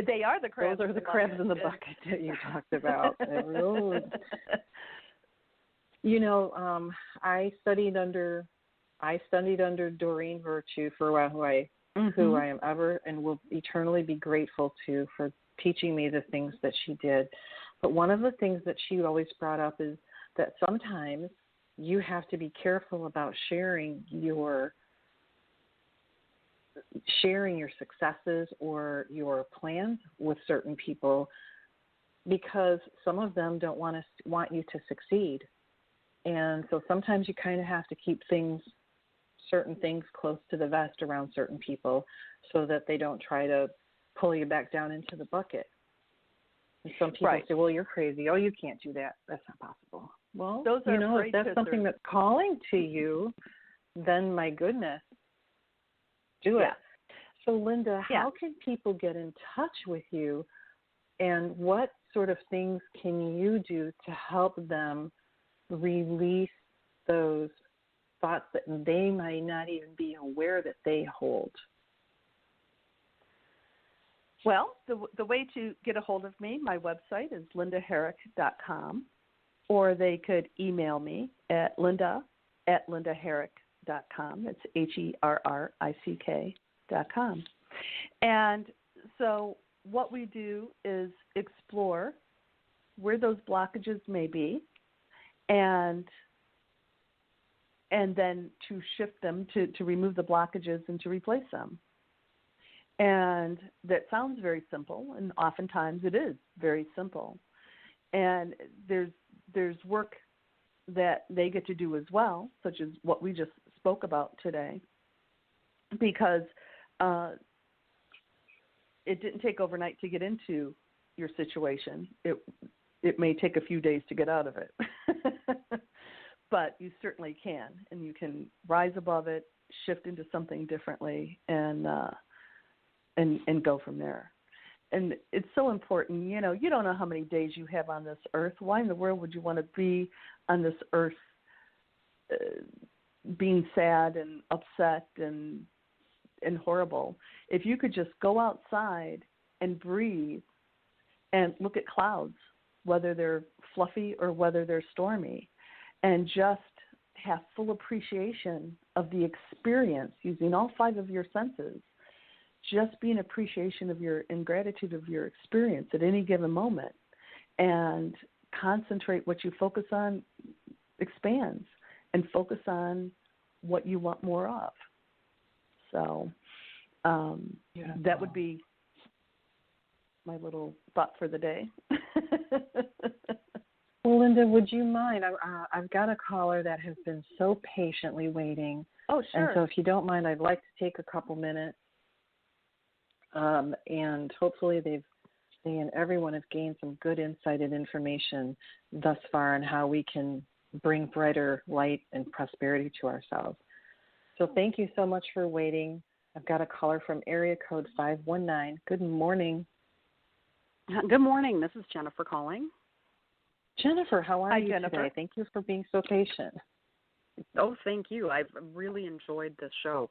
[SPEAKER 3] They are the crabs.
[SPEAKER 2] Those are the crabs in the bucket that you talked about. I studied under Doreen Virtue for a while, who I am ever and will eternally be grateful to for teaching me the things that she did. But one of the things that she always brought up is that sometimes you have to be careful about sharing your successes or your plans with certain people, because some of them don't want you to succeed. And so sometimes you kind of have to keep certain things close to the vest around certain people so that they don't try to pull you back down into the bucket. And some people say, well, you're crazy. Oh, you can't do that. That's not possible. Well, if that's something that's calling to you, then my goodness, do it. So, Linda, how can people get in touch with you, and what sort of things can you do to help them release those thoughts that they might not even be aware that they hold?
[SPEAKER 3] Well, the way to get a hold of me, my website is lindaherrick.com, or they could email me at linda@lindaherrick.com. It's HERRICK.com. And so what we do is explore where those blockages may be, and then to shift them, to remove the blockages and to replace them. And that sounds very simple, and oftentimes it is very simple. And there's work that they get to do as well, such as what we just spoke about today, because it didn't take overnight to get into your situation. It may take a few days to get out of it. But you certainly can, and you can rise above it, shift into something differently, and go from there. And it's so important. You don't know how many days you have on this earth. Why in the world would you want to be on this earth being sad and upset and horrible? If you could just go outside and breathe and look at clouds, whether they're fluffy or whether they're stormy, and just have full appreciation of the experience using all 5 of your senses, just be in appreciation of in gratitude of your experience at any given moment, and concentrate. What you focus on expands, and focus on what you want more of. So that would be my little thought for the day.
[SPEAKER 2] Well, Linda, would you mind? I've got a caller that has been so patiently waiting.
[SPEAKER 3] Oh, sure.
[SPEAKER 2] And so if you don't mind, I'd like to take a couple minutes. And hopefully they and everyone have gained some good insight and information thus far on how we can bring brighter light and prosperity to ourselves. So thank you so much for waiting. I've got a caller from area code 519. Good morning.
[SPEAKER 4] Good morning. This is Jennifer calling.
[SPEAKER 2] Jennifer, how are you
[SPEAKER 3] Jennifer.
[SPEAKER 2] today? Thank you for being so patient.
[SPEAKER 4] Oh, thank you. I've really enjoyed this show.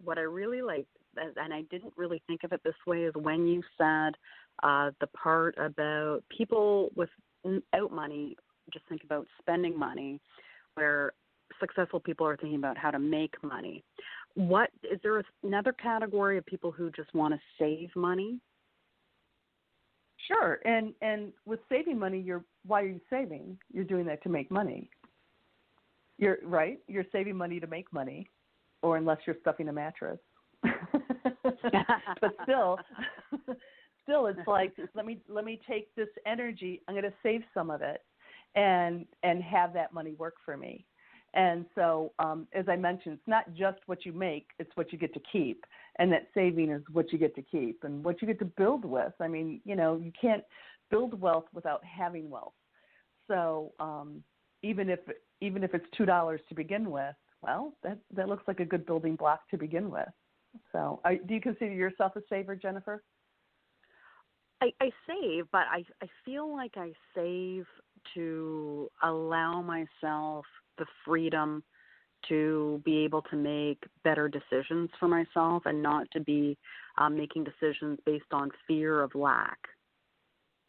[SPEAKER 4] What I really liked, and I didn't really think of it this way, is when you said the part about people without money just think about spending money, where successful people are thinking about how to make money. What is there another category of people who just want to save money?
[SPEAKER 3] Sure. And with saving money, why are you saving? You're doing that to make money. You're right. You're saving money to make money, or unless you're stuffing a mattress. But still, it's like, let me take this energy. I'm going to save some of it, and have that money work for me. And so, as I mentioned, it's not just what you make; it's what you get to keep, and that saving is what you get to keep and what you get to build with. I mean, you can't build wealth without having wealth. So, even if it's $2 to begin with, well, that looks like a good building block to begin with. So, do you consider yourself a saver, Jennifer?
[SPEAKER 4] I save, but I feel like I save to allow myself the freedom to be able to make better decisions for myself, and not to be making decisions based on fear of lack.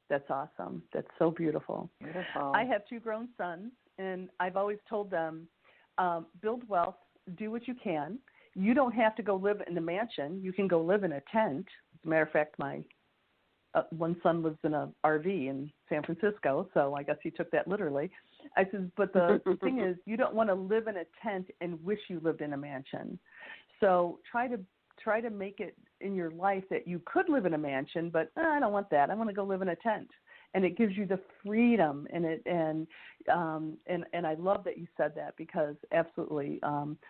[SPEAKER 3] That's awesome. That's so beautiful.
[SPEAKER 2] Beautiful.
[SPEAKER 3] I have 2 grown sons, and I've always told them, build wealth, do what you can. You don't have to go live in a mansion. You can go live in a tent. As a matter of fact, my one son lives in an RV in San Francisco, so I guess he took that literally. I said, but the thing is, you don't want to live in a tent and wish you lived in a mansion. So try to make it in your life that you could live in a mansion, but I don't want that. I want to go live in a tent. And it gives you the freedom in it, and I love that you said that, because absolutely,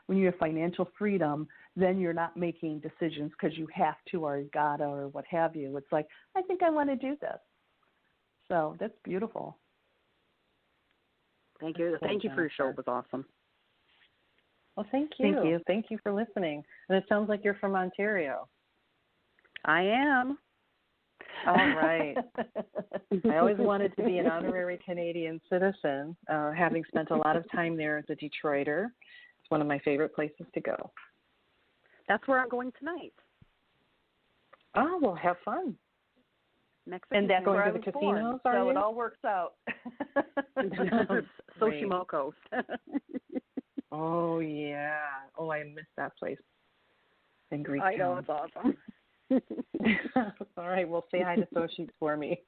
[SPEAKER 3] when you have financial freedom, then you're not making decisions because you have to or gotta or what have you. It's like, I think I want to do this. So that's beautiful.
[SPEAKER 4] Thank you. Thank you for your show. It was awesome.
[SPEAKER 2] Well, thank you. Thank you for listening. And it sounds like you're from Ontario.
[SPEAKER 4] I am.
[SPEAKER 2] All right. I always wanted to be an honorary Canadian citizen, having spent a lot of time there as a Detroiter. It's one of my favorite places to go.
[SPEAKER 4] That's where I'm going tonight.
[SPEAKER 2] Oh, well, have fun.
[SPEAKER 4] Mexican.
[SPEAKER 3] And that's
[SPEAKER 2] going
[SPEAKER 3] where
[SPEAKER 2] to
[SPEAKER 3] I
[SPEAKER 2] the
[SPEAKER 3] was
[SPEAKER 2] casinos,
[SPEAKER 3] born, so
[SPEAKER 2] you?
[SPEAKER 3] it all works out.
[SPEAKER 4] Xochimilco.
[SPEAKER 2] Oh, yeah. Oh, I missed that place in Greek
[SPEAKER 4] I know,
[SPEAKER 2] town.
[SPEAKER 4] it's awesome.
[SPEAKER 2] All right, well, say hi to Xochitl for me.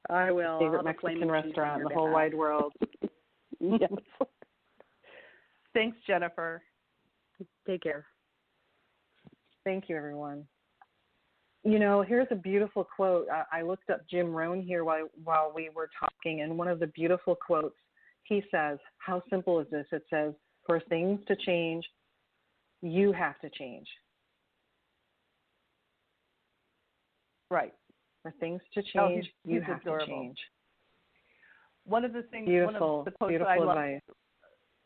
[SPEAKER 4] I will.
[SPEAKER 2] Favorite Mexican restaurant in the whole wide world.
[SPEAKER 4] Yes.
[SPEAKER 3] Thanks, Jennifer.
[SPEAKER 4] Take care.
[SPEAKER 2] Thank you, everyone. You know, here's a beautiful quote. I looked up Jim Rohn here while we were talking, and one of the beautiful quotes, he says, how simple is this? It says, for things to change, you have to change.
[SPEAKER 3] Right.
[SPEAKER 2] For things to change, you have
[SPEAKER 3] adorable.
[SPEAKER 2] to change.
[SPEAKER 3] One of the things,
[SPEAKER 2] Beautiful,
[SPEAKER 3] one of the quotes
[SPEAKER 2] beautiful
[SPEAKER 3] I love,
[SPEAKER 2] advice.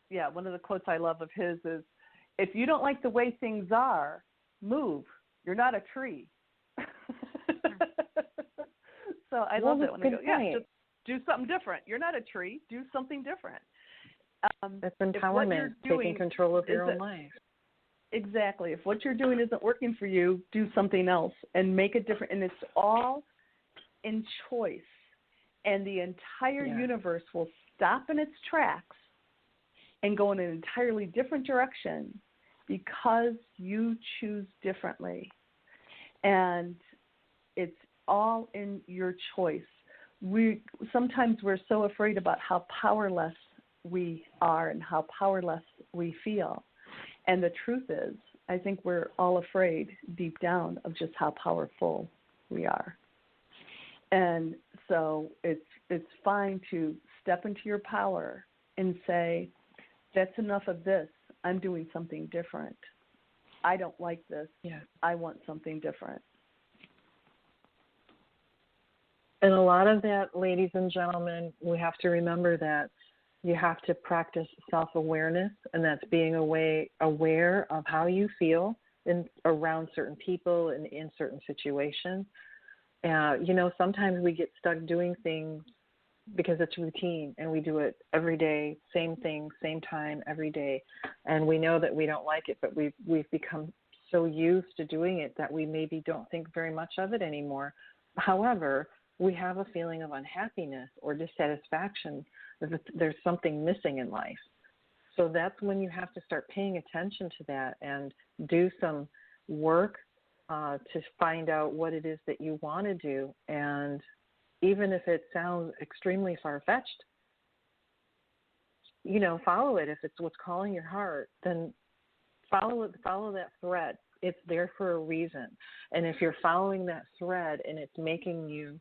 [SPEAKER 3] Yeah, one of the quotes I love of his is, if you don't like the way things are, move. You're not a tree. So I love that when I go, just do something different. You're not a tree. Do something different.
[SPEAKER 2] That's empowerment, taking control of your own life.
[SPEAKER 3] Exactly. If what you're doing isn't working for you, do something else and make it different. And it's all in choice. And the entire universe will stop in its tracks and go in an entirely different direction because you choose differently. And it's all in your choice. Sometimes we're so afraid about how powerless we are and how powerless we feel. And the truth is, I think we're all afraid deep down of just how powerful we are. And so it's fine to step into your power and say, that's enough of this. I'm doing something different. I don't like this.
[SPEAKER 2] Yeah.
[SPEAKER 3] I want something different.
[SPEAKER 2] And a lot of that, ladies and gentlemen, we have to remember that you have to practice self-awareness, and that's being aware of how you feel around certain people and in certain situations. You know, sometimes we get stuck doing things because it's routine, and we do it every day, same thing, same time, every day. And we know that we don't like it, but we've become so used to doing it that we maybe don't think very much of it anymore. However, we have a feeling of unhappiness or dissatisfaction. There's something missing in life. So that's when you have to start paying attention to that and do some work to find out what it is that you want to do. And even if it sounds extremely far-fetched, you know, follow it. If it's what's calling your heart, then follow that thread. It's there for a reason. And if you're following that thread and it's making you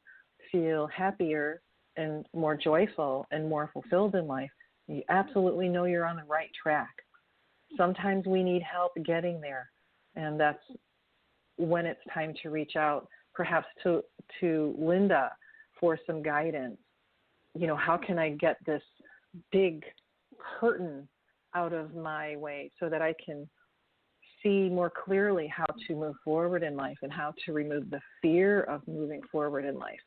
[SPEAKER 2] feel happier and more joyful and more fulfilled in life, you absolutely know you're on the right track. Sometimes we need help getting there, and that's when it's time to reach out, perhaps to Linda for some guidance. You know, how can I get this big curtain out of my way so that I can see more clearly how to move forward in life and how to remove the fear of moving forward in life.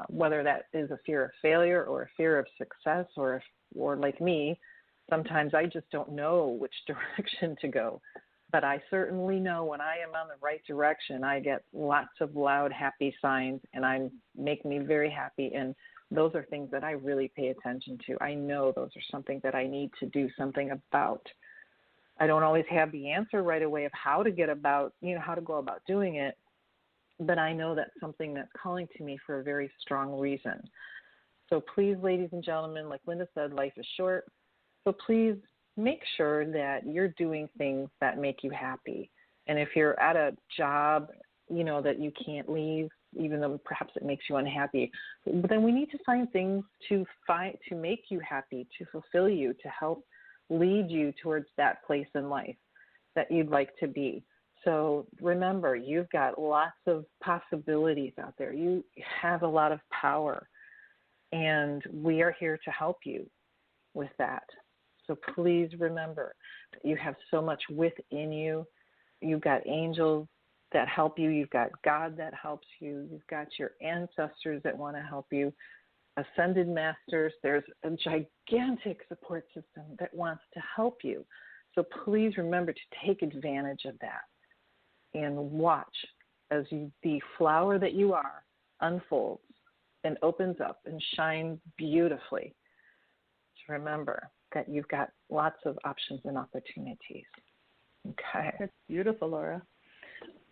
[SPEAKER 2] Whether that is a fear of failure or a fear of success, or like me, sometimes I just don't know which direction to go. But I certainly know when I am on the right direction, I get lots of loud, happy signs, and make me very happy. And those are things that I really pay attention to. I know those are something that I need to do something about. I don't always have the answer right away of how to go about doing it, but I know that's something that's calling to me for a very strong reason. So please, ladies and gentlemen, like Linda said, life is short. So please make sure that you're doing things that make you happy. And if you're at a job, that you can't leave, even though perhaps it makes you unhappy, but then we need to find things to make you happy, to fulfill you, to help lead you towards that place in life that you'd like to be. So remember, you've got lots of possibilities out there. You have a lot of power, and we are here to help you with that. So please remember that you have so much within you. You've got angels that help you. You've got God that helps you. You've got your ancestors that want to help you. Ascended masters. There's a gigantic support system that wants to help you. So please remember to take advantage of that and watch as the flower that you are unfolds and opens up and shines beautifully. So remember that you've got lots of options and opportunities. Okay.
[SPEAKER 3] That's beautiful, Laura.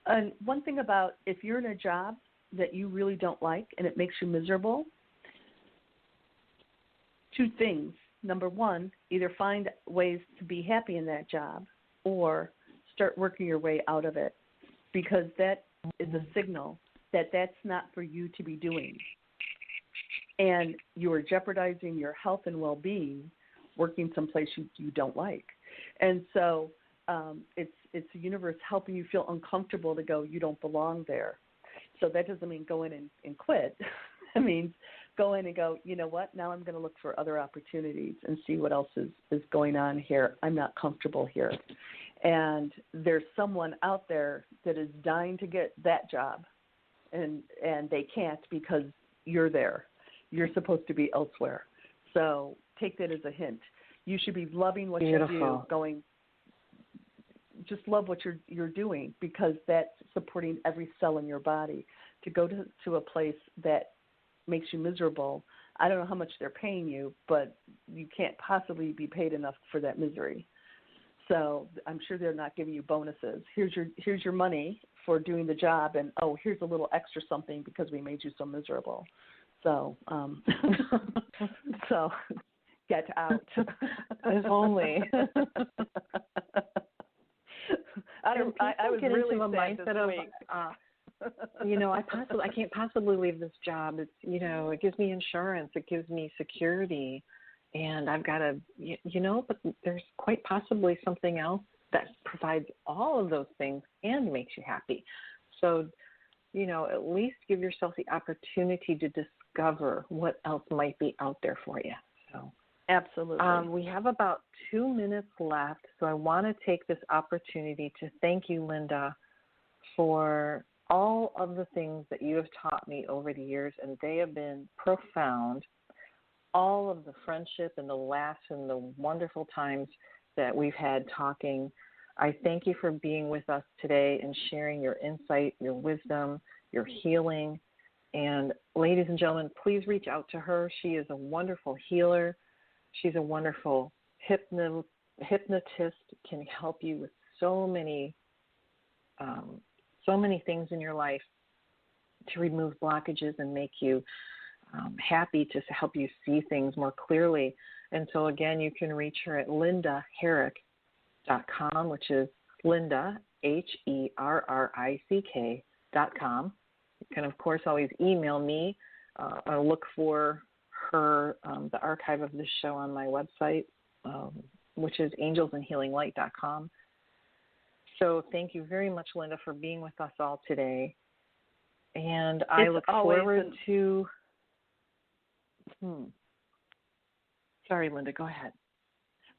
[SPEAKER 3] And one thing about if you're in a job that you really don't like and it makes you miserable, two things. Number one, either find ways to be happy in that job or start working your way out of it, because that is a signal that that's not for you to be doing. And you are jeopardizing your health and well-being working someplace you don't like. And so it's the universe helping you feel uncomfortable to go, you don't belong there. So that doesn't mean go in and quit. It means go in and go, you know what, now I'm going to look for other opportunities and see what else is going on here. I'm not comfortable here. And there's someone out there that is dying to get that job, and they can't because you're there. You're supposed to be elsewhere. So take that as a hint. You should be loving what you do, just love what you're doing, because that's supporting every cell in your body. To go to a place that makes you miserable, I don't know how much they're paying you, but you can't possibly be paid enough for that misery. So I'm sure they're not giving you bonuses. Here's your money for doing the job, and here's a little extra something because we made you so miserable. So so get out.
[SPEAKER 2] If only.
[SPEAKER 3] I was really sad this week.
[SPEAKER 2] I can't possibly leave this job. It's, it gives me insurance. It gives me security. And I've got to, but there's quite possibly something else that provides all of those things and makes you happy. So, at least give yourself the opportunity to discover what else might be out there for you. So,
[SPEAKER 3] absolutely.
[SPEAKER 2] We have about 2 minutes left, so I want to take this opportunity to thank you, Linda, for all of the things that you have taught me over the years, and they have been profound. All of the friendship and the laughs and the wonderful times that we've had talking. I thank you for being with us today and sharing your insight, your wisdom, your healing. And ladies and gentlemen, please reach out to her. She is a wonderful healer. She's a wonderful hypnotist, can help you with so many things in your life to remove blockages and make you happy, to help you see things more clearly. And so, again, you can reach her at lindaherrick.com, which is Linda, HERRICK.com. You can, of course, always email me or look for her, the archive of this show on my website, which is angelsandhealinglight.com. So thank you very much, Linda, for being with us all today. And I look forward to... Sorry, Linda, go ahead.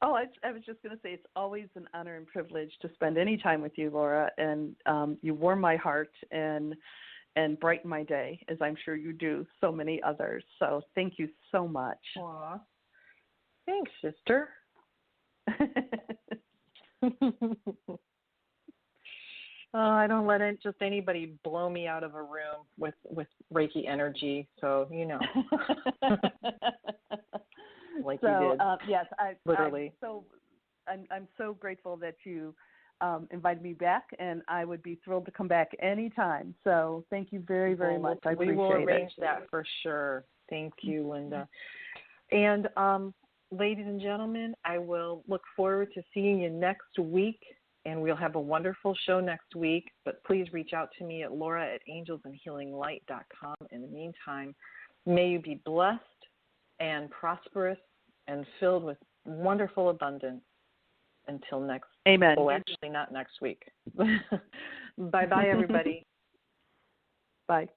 [SPEAKER 3] Oh, I was just going to say it's always an honor and privilege to spend any time with you, Laura, and you warm my heart and brighten my day, as I'm sure you do so many others. So thank you so much.
[SPEAKER 2] Aw. Thanks, sister. I don't let just anybody blow me out of a room with Reiki energy. So, like
[SPEAKER 3] so,
[SPEAKER 2] you did.
[SPEAKER 3] Yes,
[SPEAKER 2] literally.
[SPEAKER 3] I'm so grateful that you invited me back, and I would be thrilled to come back anytime. So thank you very, very much. I appreciate it.
[SPEAKER 2] We will arrange that for sure. Thank you, Linda. And ladies and gentlemen, I will look forward to seeing you next week, and we'll have a wonderful show next week. But please reach out to me at laura@angelsandhealinglight.com. In the meantime, may you be blessed and prosperous and filled with wonderful abundance until next.
[SPEAKER 3] Amen.
[SPEAKER 2] Oh, actually, not next week. Bye-bye, everybody.
[SPEAKER 3] Bye.